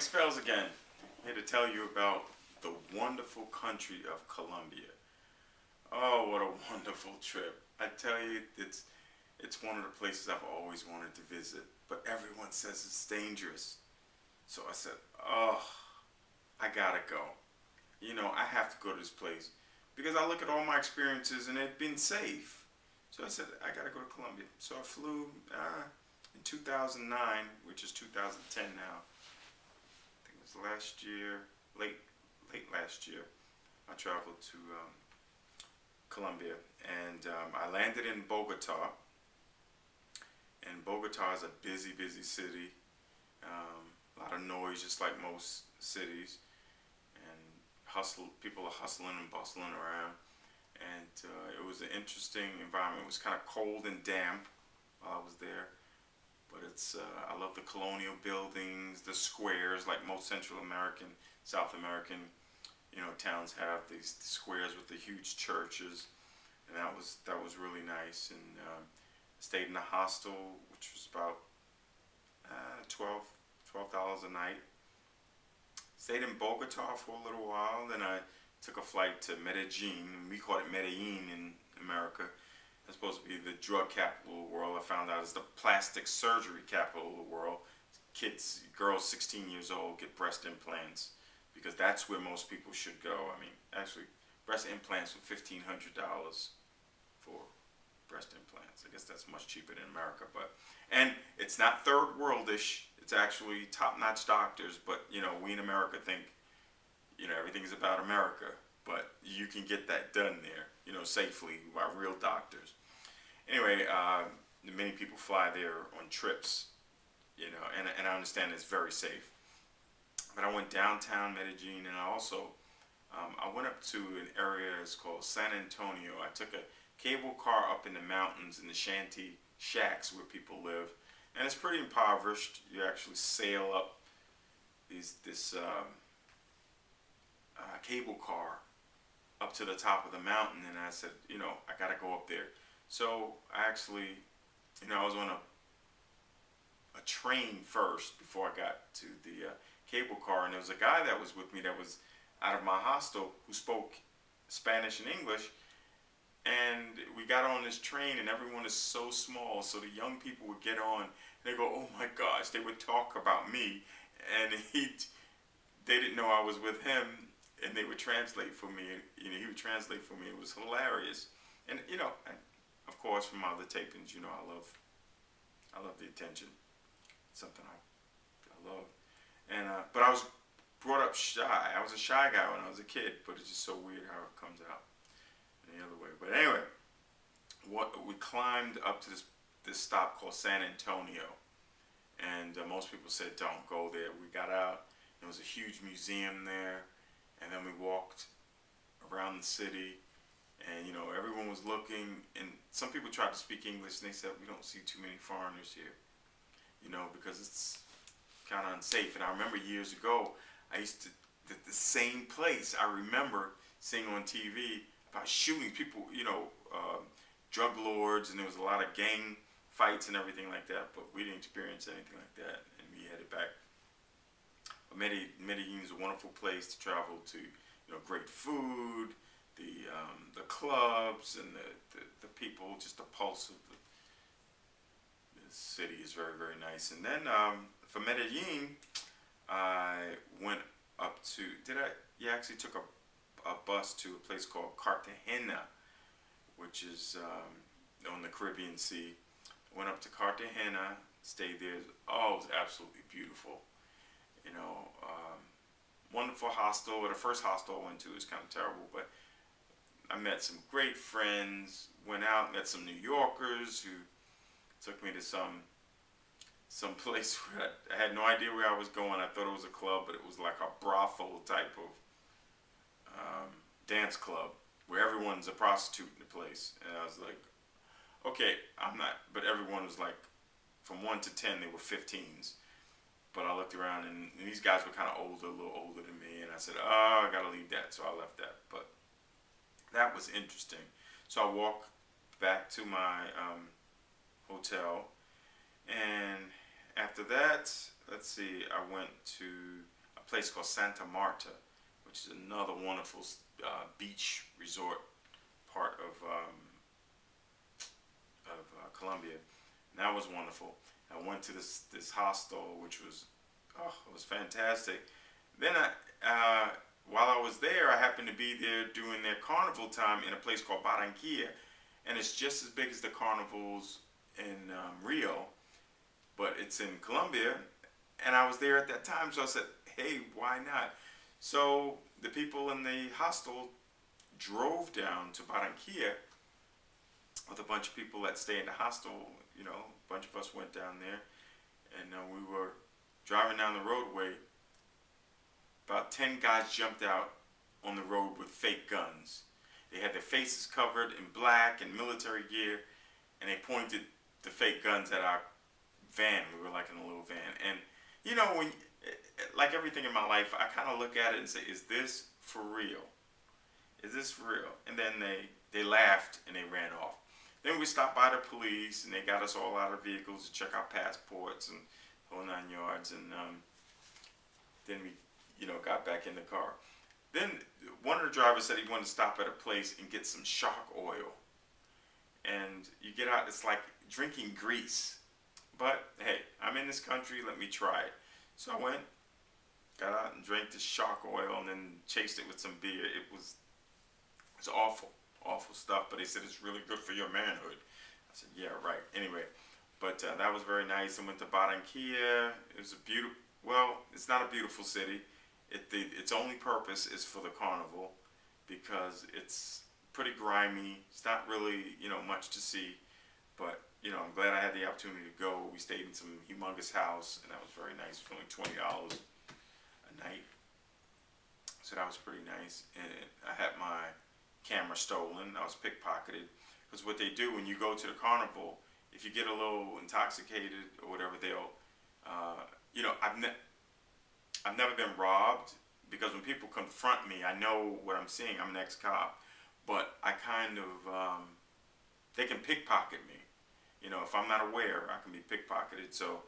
Mike Spells again, here to tell you about the wonderful country of Colombia. Oh, what a wonderful trip. I tell you, it's one of the places I've always wanted to visit, but everyone says it's dangerous. So I said, oh, I gotta go. I have to go to this place because I look at all my experiences and they've been safe. So I said, I gotta go to Colombia. So I flew in 2009, which is 2010 now. I think it was last year, late last year. I traveled to Colombia, and I landed in Bogota. And Bogota is a busy, busy city. A lot of noise, just like most cities, and people are hustling and bustling around. And it was an interesting environment. It was kind of cold and damp while I was there, but I love the colonial buildings, the squares, like most Central American, South American, towns have these squares with the huge churches, and that was really nice. And stayed in a hostel, which was about $12 a night. Stayed in Bogota for a little while, then I took a flight to Medellin. We call it Medellin in America. It's supposed to be the drug capital of the world. I found out it's the plastic surgery capital of the world. Girls 16 years old get breast implants because that's where most people should go. I mean, actually, breast implants for $1,500 for breast implants. I guess that's much cheaper than America, and it's not third worldish. It's actually top-notch doctors, but we in America think everything's about America, but you can get that done there, safely by real doctors. Anyway, many people fly there on trips, and I understand it's very safe. But I went downtown Medellin, and I went up to an area it's called San Antonio. I took a cable car up in the mountains in the shanty shacks where people live, and it's pretty impoverished. You actually sail up this cable car up to the top of the mountain, and I said, I gotta go up there. So I actually, I was on a train first before I got to the cable car, and there was a guy that was with me that was out of my hostel who spoke Spanish and English, and we got on this train, and everyone is so small, so the young people would get on, and they go, oh my gosh, they would talk about me, and they didn't know I was with him, and they would translate for me, he would translate for me. It was hilarious. And of course, from other tapings, I love the attention. It's something I love. And but I was brought up shy. I was a shy guy when I was a kid, but it's just so weird how it comes out in the other way. But anyway, we climbed up to this stop called San Antonio, and most people said don't go there. We got out. There was a huge museum there, and then we walked around the city, and everyone was looking, and some people tried to speak English, and they said we don't see too many foreigners here, because it's kind of unsafe. And I remember years ago, I used to the same place. I remember seeing on TV about shooting people, drug lords, and there was a lot of gang fights and everything like that. But we didn't experience anything like that, and we headed back. Medellin is a wonderful place to travel to. Great food, the clubs, and the people. Just the pulse of the city is very, very nice. And then for Medellin, I went up to. Yeah, I actually took a bus to a place called Cartagena, which is on the Caribbean Sea. Went up to Cartagena, stayed there. Oh, it was absolutely beautiful. Wonderful hostel. The first hostel I went to was kind of terrible, but I met some great friends. Went out, met some New Yorkers who took me to some place where I had no idea where I was going. I thought it was a club, but it was like a brothel type of dance club where everyone's a prostitute in the place. And I was like, okay, I'm not. But everyone was like, from 1 to 10, they were 15s. But I looked around, and these guys were kind of older, a little older than me, and I said, oh, I gotta leave that, so I left that. But that was interesting. So I walked back to my hotel, and after that, let's see, I went to a place called Santa Marta, which is another wonderful beach resort part of Colombia. And that was wonderful. I went to this hostel, which was, oh, it was fantastic. Then while I was there, I happened to be there during their carnival time in a place called Barranquilla, and it's just as big as the carnivals in Rio, but it's in Colombia. And I was there at that time, so I said, "Hey, why not?" So the people in the hostel drove down to Barranquilla with a bunch of people that stay in the hostel. You know, a bunch of us went down there, and we were driving down the roadway. About 10 guys jumped out on the road with fake guns. They had their faces covered in black and military gear, and they pointed the fake guns at our van. We were like in a little van. And, you know, when like everything in my life, I kind of look at it and say, is this for real? Is this for real? And then they laughed and they ran off. Then we stopped by the police, and they got us all out of vehicles to check our passports and whole 9 yards. And then we, got back in the car. Then one of the drivers said he wanted to stop at a place and get some shark oil. And you get out, it's like drinking grease. But hey, I'm in this country, let me try it. So I went, got out and drank this shark oil, and then chased it with some beer. It's awful stuff, but they said it's really good for your manhood. I said, yeah, right. Anyway, but that was very nice. I went to Barranquilla. It was it's not a beautiful city. Its only purpose is for the carnival, because it's pretty grimy. It's not really, much to see, but, I'm glad I had the opportunity to go. We stayed in some humongous house, and that was very nice. It was only $20 a night, so that was pretty nice. And I had my camera stolen. I was pickpocketed, because what they do when you go to the carnival, if you get a little intoxicated or whatever, they'll, I've never been robbed, because when people confront me, I know what I'm seeing. I'm an ex-cop, but I kind of, they can pickpocket me. If I'm not aware, I can be pickpocketed. So,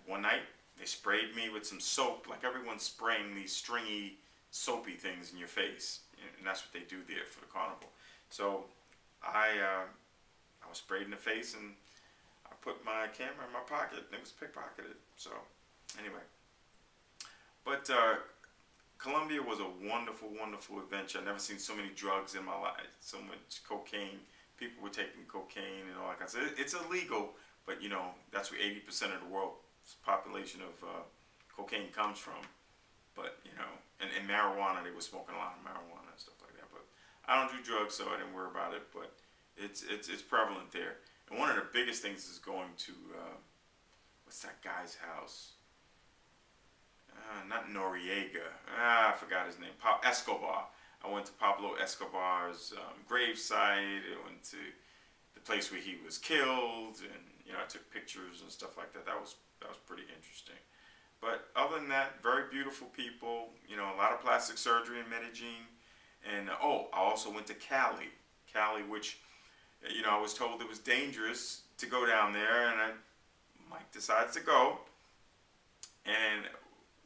one night they sprayed me with some soap, like everyone's spraying these stringy, soapy things in your face, and that's what they do there for the carnival. So, I was sprayed in the face, and I put my camera in my pocket, and it was pickpocketed. So, anyway. But Colombia was a wonderful, wonderful adventure. I've never seen so many drugs in my life, so much cocaine. People were taking cocaine and all that kind of stuff. It's illegal, but that's where 80% of the world's population of cocaine comes from. But and marijuana, they were smoking a lot of marijuana and stuff like that. But I don't do drugs, so I didn't worry about it. But it's prevalent there. And one of the biggest things is going to what's that guy's house? Not Noriega. I forgot his name. Escobar. I went to Pablo Escobar's gravesite. I went to the place where he was killed, and I took pictures and stuff like that. That was pretty interesting. But other than that, very beautiful people. A lot of plastic surgery in Medellin, and I also went to Cali. Cali, which I was told it was dangerous to go down there, and Mike decides to go, and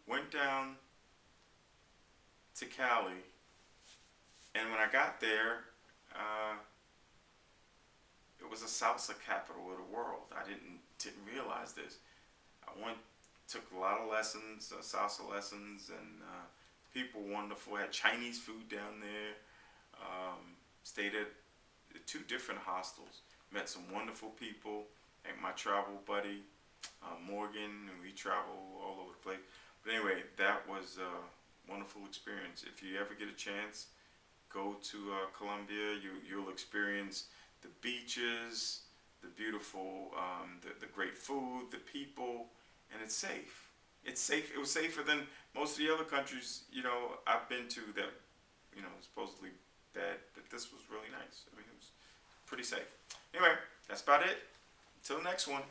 went down to Cali. And when I got there, it was a salsa capital of the world. I didn't realize this. I took a lot of lessons, salsa lessons, and people wonderful. Had Chinese food down there. Stayed at 2 different hostels. Met some wonderful people. Like my travel buddy, Morgan, and we travel all over the place. But anyway, that was a wonderful experience. If you ever get a chance, go to Colombia. You'll experience the beaches, the beautiful, the great food, the people, and it's safe. It's safe. It was safer than most of the other countries, I've been to that, supposedly bad, but this was really nice. I mean, it was pretty safe. Anyway, that's about it. Until the next one.